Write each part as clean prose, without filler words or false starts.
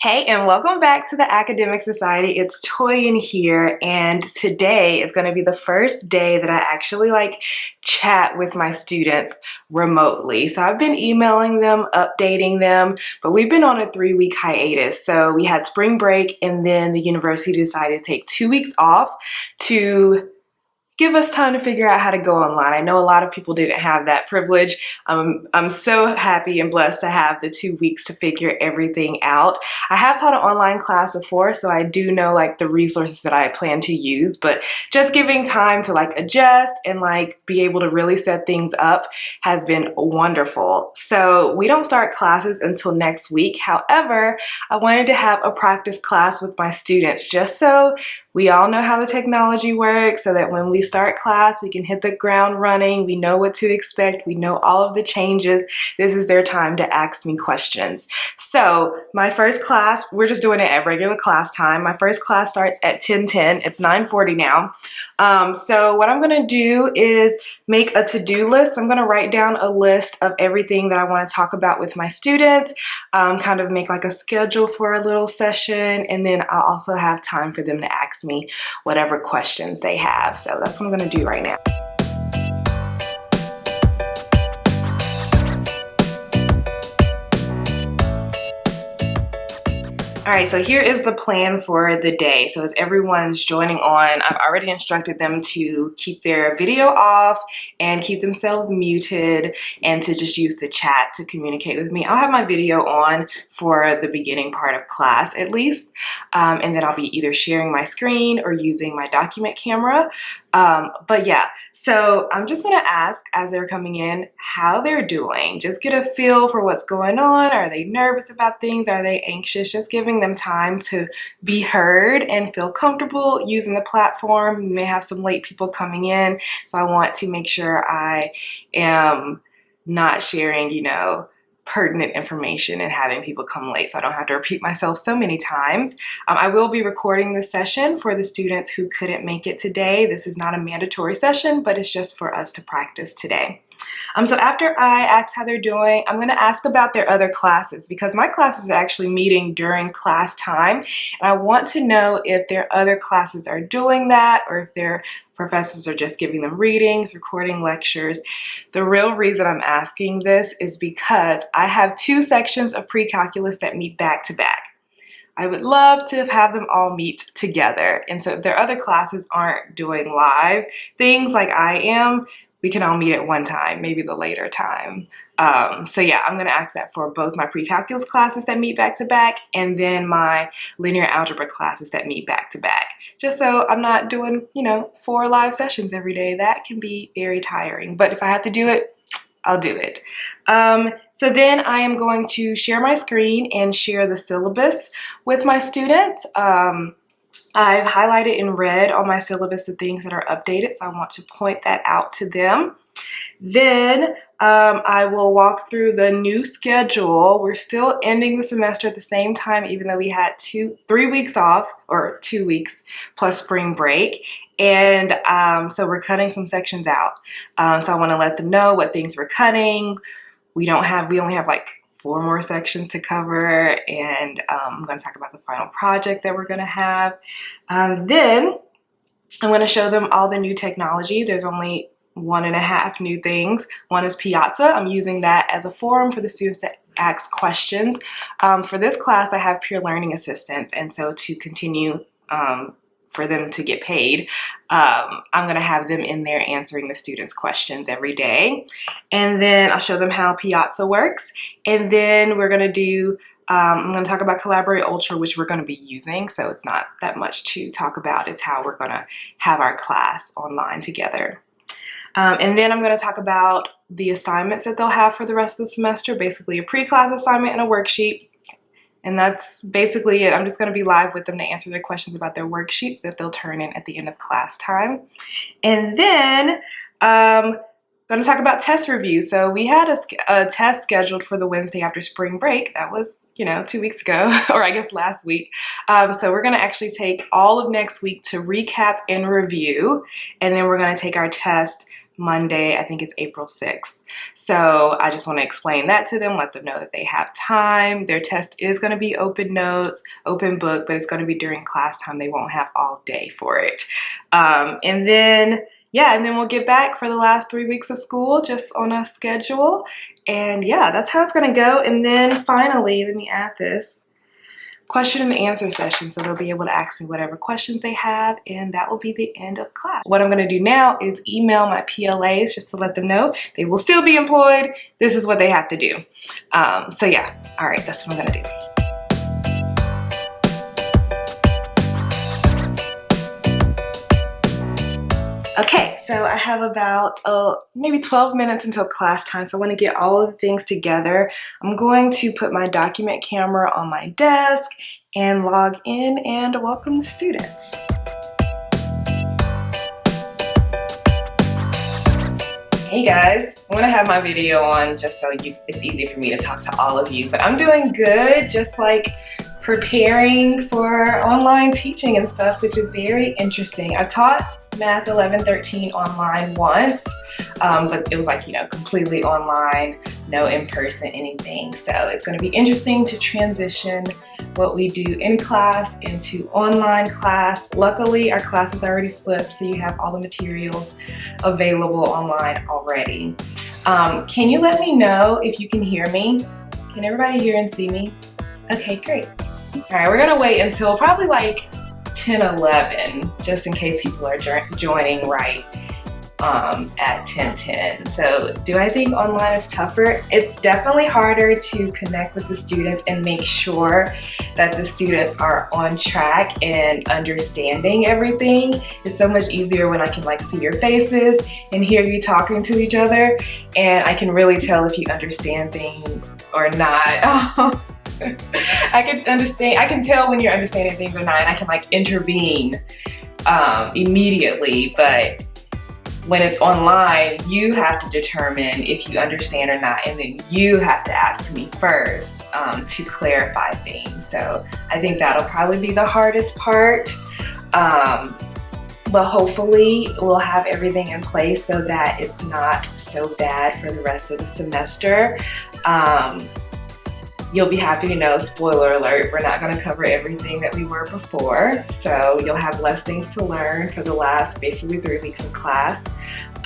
Hey, and welcome back to the Academic Society. It's Toyin here, and today is going to be the first day that I actually chat with my students remotely. So I've been emailing them, updating them, but we've been on a 3-week hiatus. So we had spring break, and then the university decided to take 2 weeks off to give us time to figure out how to go online. I know a lot of people didn't have that privilege. I'm so happy and blessed to have the 2 weeks to figure everything out. I have taught an online class before, so I do know the resources that I plan to use, but just giving time to adjust and be able to really set things up has been wonderful. So we don't start classes until next week. However, I wanted to have a practice class with my students just so we all know how the technology works, so that when we start class, we can hit the ground running. We know what to expect. We know all of the changes. This is their time to ask me questions. So my first class, we're just doing it at regular class time. My first class starts at 10:10. It's 9:40 now. So what I'm gonna do is make a to-do list. I'm gonna write down a list of everything that I wanna talk about with my students, kind of make a schedule for a little session, and then I'll also have time for them to ask me whatever questions they have. So that's what I'm gonna do right now. All right, so here is the plan for the day. So as everyone's joining on, I've already instructed them to keep their video off and keep themselves muted and to just use the chat to communicate with me. I'll have my video on for the beginning part of class at least, and then I'll be either sharing my screen or using my document camera. But yeah, so I'm just gonna ask as they're coming in how they're doing. Just get a feel for what's going on. Are they nervous about things? Are they anxious? Just giving them time to be heard and feel comfortable using the platform. You may have some late people coming in, so I want to make sure I am not sharing, pertinent information and having people come late, so I don't have to repeat myself so many times. I will be recording this session for the students who couldn't make it today. This is not a mandatory session, but it's just for us to practice today. So after I ask how they're doing, I'm going to ask about their other classes because my classes are actually meeting during class time, and I want to know if their other classes are doing that or if their professors are just giving them readings, recording lectures. The real reason I'm asking this is because I have 2 sections of pre-calculus that meet back to back. I would love to have them all meet together. And so if their other classes aren't doing live things like I am, we can all meet at one time, maybe the later time. So yeah, I'm gonna ask that for both my pre-calculus classes that meet back to back and then my linear algebra classes that meet back to back. Just so I'm not doing, 4 live sessions every day. That can be very tiring, but if I have to do it, I'll do it. So then I am going to share my screen and share the syllabus with my students. I've highlighted in red on my syllabus the things that are updated, so I want to point that out to them. Then I will walk through the new schedule. We're still ending the semester at the same time, even though we had 3 weeks off, or 2 weeks plus spring break. And so we're cutting some sections out. So I want to let them know what things we're cutting. We only have 4 more sections to cover, and I'm going to talk about the final project that we're going to have. Then I'm going to show them all the new technology. There's only 1.5 new things. One is Piazza. I'm using that as a forum for the students to ask questions. For this class, I have peer learning assistants, and so to continue for them to get paid, I'm going to have them in there answering the students' questions every day. And then I'll show them how Piazza works. And then we're going to do, I'm going to talk about Collaborate Ultra, which we're going to be using. So it's not that much to talk about. It's how we're going to have our class online together. And then I'm going to talk about the assignments that they'll have for the rest of the semester, basically a pre-class assignment and a worksheet. And that's basically it. I'm just going to be live with them to answer their questions about their worksheets that they'll turn in at the end of class time. And then I'm going to talk about test review. So we had a test scheduled for the Wednesday after spring break. That was, 2 weeks ago, or I guess last week. So we're going to actually take all of next week to recap and review. And then we're going to take our test Monday, I think it's April 6th. So I just want to explain that to them, let them know that they have time. Their test is going to be open notes, open book, but it's going to be during class time. They won't have all day for it. And then we'll get back for the last 3 weeks of school just on a schedule. And yeah, that's how it's going to go. And then finally, let me add this. Question and answer session, so they'll be able to ask me whatever questions they have, and that will be the end of class. What I'm going to do now is email my PLAs just to let them know they will still be employed. This is what they have to do. So yeah, all right, that's what I'm going to do. Okay, so I have about maybe 12 minutes until class time, so I want to get all of the things together. I'm going to put my document camera on my desk and log in and welcome the students. Hey guys, I'm gonna have my video on just so it's easy for me to talk to all of you, but I'm doing good, just like preparing for online teaching and stuff, which is very interesting. I've taught Math 11, 13 online once, but it was like, completely online, no in-person anything. So it's going to be interesting to transition what we do in class into online class. Luckily, our class is already flipped, so you have all the materials available online already. Can you let me know if you can hear me? Can everybody hear and see me? Okay, great. All right, we're gonna wait until probably like 10:11, just in case people are joining right at 10:10. So do I think online is tougher? It's definitely harder to connect with the students and make sure that the students are on track and understanding everything. It's so much easier when I can like see your faces and hear you talking to each other, and I can really tell if you understand things or not. I can tell when you're understanding things or not, and I can like intervene immediately. But when it's online, you have to determine if you understand or not, and then you have to ask me first to clarify things. So I think that'll probably be the hardest part. But hopefully we'll have everything in place so that it's not so bad for the rest of the semester. You'll be happy to know, spoiler alert, we're not going to cover everything that we were before. So you'll have less things to learn for the last basically 3 weeks of class. But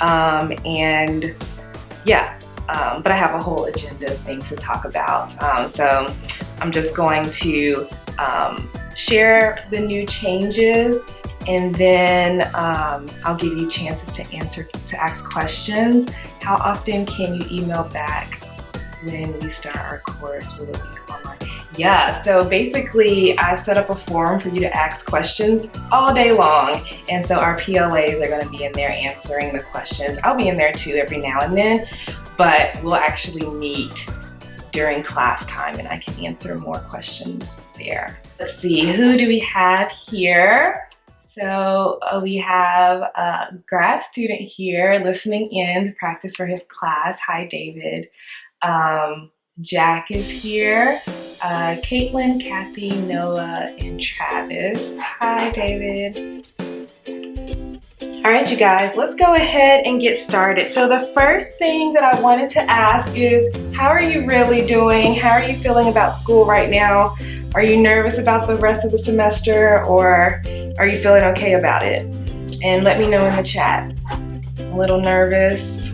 I have a whole agenda of things to talk about. So I'm just going to share the new changes, and then I'll give you chances to ask questions. How often can you email back when we start our course? Will it be online? Yeah, so basically I've set up a forum for you to ask questions all day long, and so our PLAs are going to be in there answering the questions. I'll be in there too every now and then, but we'll actually meet during class time and I can answer more questions there. Let's see, who do we have here? So we have a grad student here listening in to practice for his class. Hi, David. Jack is here. Caitlin, Kathy, Noah, and Travis. Hi, David. All right, you guys, let's go ahead and get started. So the first thing that I wanted to ask is, how are you really doing? How are you feeling about school right now? Are you nervous about the rest of the semester, or are you feeling okay about it? And let me know in the chat. A little nervous.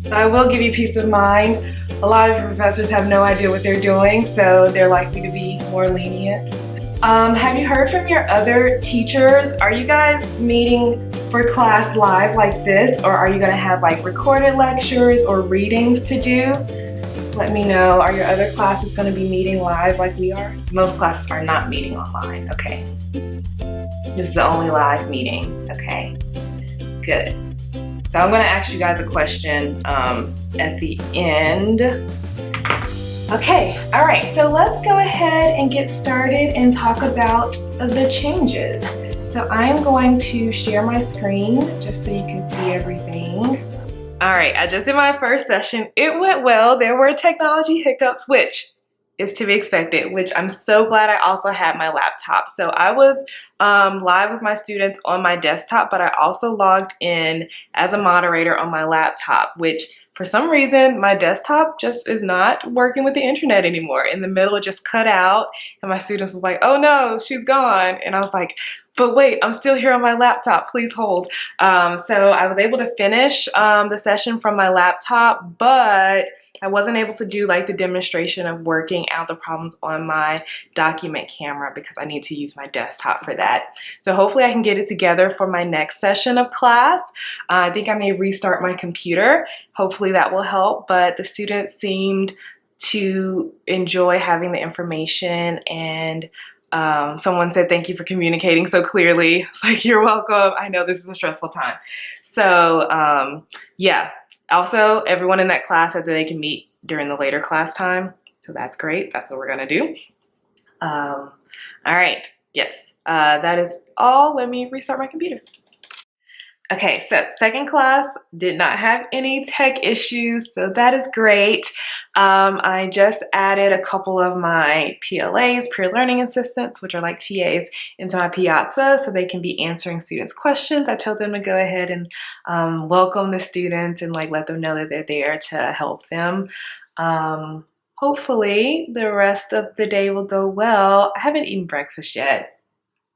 So I will give you peace of mind. A lot of professors have no idea what they're doing, so they're likely to be more lenient. Have you heard from your other teachers? Are you guys meeting for class live like this, or are you gonna have like recorded lectures or readings to do? Let me know. Are your other classes gonna be meeting live like we are? Most classes are not meeting online, okay. This is the only live meeting, okay, good. So I'm gonna ask you guys a question at the end. Okay, all right, so let's go ahead and get started and talk about the changes. So I'm going to share my screen just so you can see everything. All right, I just did my first session. It went well. There were technology hiccups, which is to be expected, which I'm so glad I also had my laptop. So I was live with my students on my desktop, but I also logged in as a moderator on my laptop, which for some reason my desktop just is not working with the internet anymore. In the middle, it just cut out and my students was like, oh no, she's gone. And I was like, but wait, I'm still here on my laptop, please hold. So I was able to finish the session from my laptop, but I wasn't able to do like the demonstration of working out the problems on my document camera because I need to use my desktop for that. So hopefully I can get it together for my next session of class. I think I may restart my computer. Hopefully that will help, but the students seemed to enjoy having the information, and someone said, thank you for communicating so clearly. It's like, you're welcome. I know this is a stressful time. So yeah. Also, everyone in that class said that they can meet during the later class time. So that's great. That's what we're gonna do. All right, yes, that is all. Let me restart my computer. Okay, so second class did not have any tech issues, so that is great. I just added a couple of my PLAs, peer learning assistants, which are like TAs, into my Piazza so they can be answering students' questions. I told them to go ahead and welcome the students and like let them know that they're there to help them. Hopefully the rest of the day will go well. I haven't eaten breakfast yet.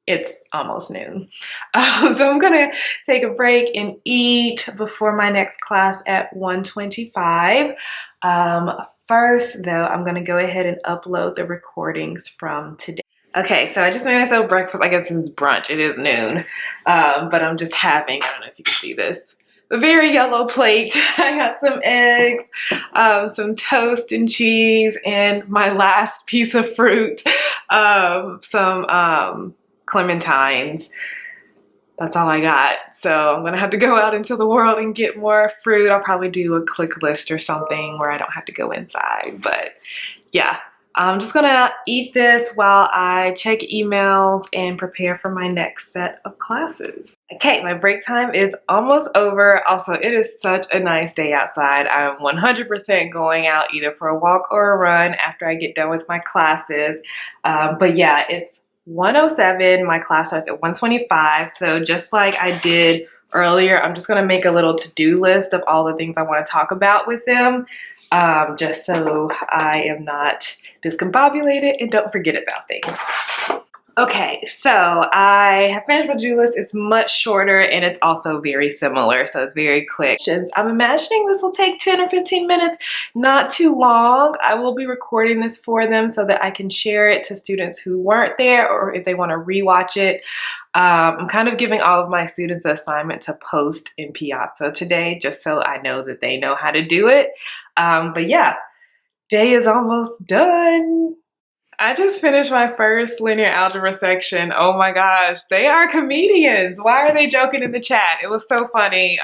It's almost noon. So I'm gonna take a break and eat before my next class at 1:25. First though, I'm gonna go ahead and upload the recordings from today. Okay, so I just made myself breakfast. I guess this is brunch, it is noon. But I'm just having, I don't know if you can see this, a very yellow plate. I got some eggs, some toast and cheese, and my last piece of fruit, some clementines. That's all I got. So I'm gonna have to go out into the world and get more fruit. I'll probably do a click list or something where I don't have to go inside. But yeah, I'm just gonna eat this while I check emails and prepare for my next set of classes. Okay, my break time is almost over. Also, it is such a nice day outside. I'm 100% going out either for a walk or a run after I get done with my classes. But yeah, it's 1:07, my class starts at 1:25. So just like I did earlier, I'm just gonna make a little to-do list of all the things I wanna talk about with them, just so I am not discombobulated and don't forget about things. Okay, so I have finished my to-do list. It's much shorter and it's also very similar, so it's very quick. I'm imagining this will take 10 or 15 minutes, not too long. I will be recording this for them so that I can share it to students who weren't there or if they want to rewatch it. I'm kind of giving all of my students an assignment to post in Piazza today, just so I know that they know how to do it. But yeah, day is almost done. I just finished my first linear algebra section. Oh my gosh, they are comedians. Why are they joking in the chat? It was so funny.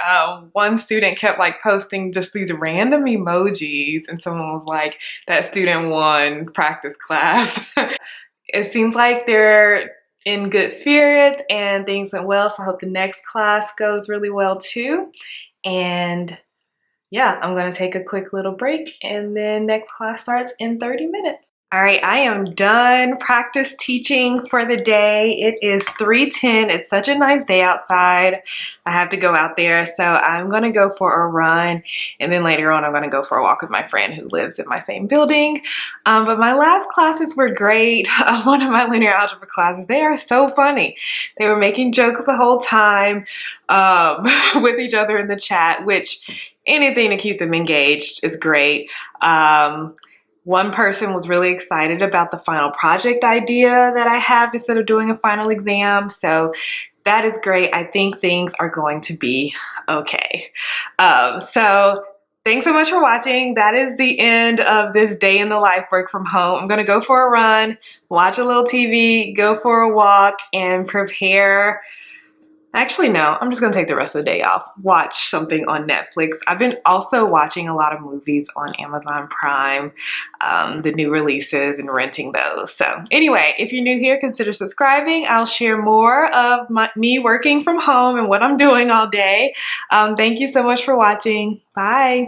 One student kept like posting just these random emojis and someone was like, that student won practice class. It seems like they're in good spirits and things went well, so I hope the next class goes really well too. And yeah, I'm gonna take a quick little break and then next class starts in 30 minutes. All right, I am done practice teaching for the day. It is 3:10. It's such a nice day outside. I have to go out there, so I'm gonna go for a run, and then later on I'm gonna go for a walk with my friend who lives in my same building. But my last classes were great. One of my linear algebra classes, they are so funny. They were making jokes the whole time with each other in the chat, which anything to keep them engaged is great. One person was really excited about the final project idea that I have instead of doing a final exam. So that is great. I think things are going to be okay. So thanks so much for watching. That is the end of this day in the life work from home. I'm gonna go for a run, watch a little TV, go for a walk, and prepare. Actually, no, I'm just gonna take the rest of the day off, watch something on Netflix. I've been also watching a lot of movies on Amazon Prime, the new releases, and renting those. So anyway, if you're new here, consider subscribing. I'll share more of me working from home and what I'm doing all day. Thank you so much for watching. Bye.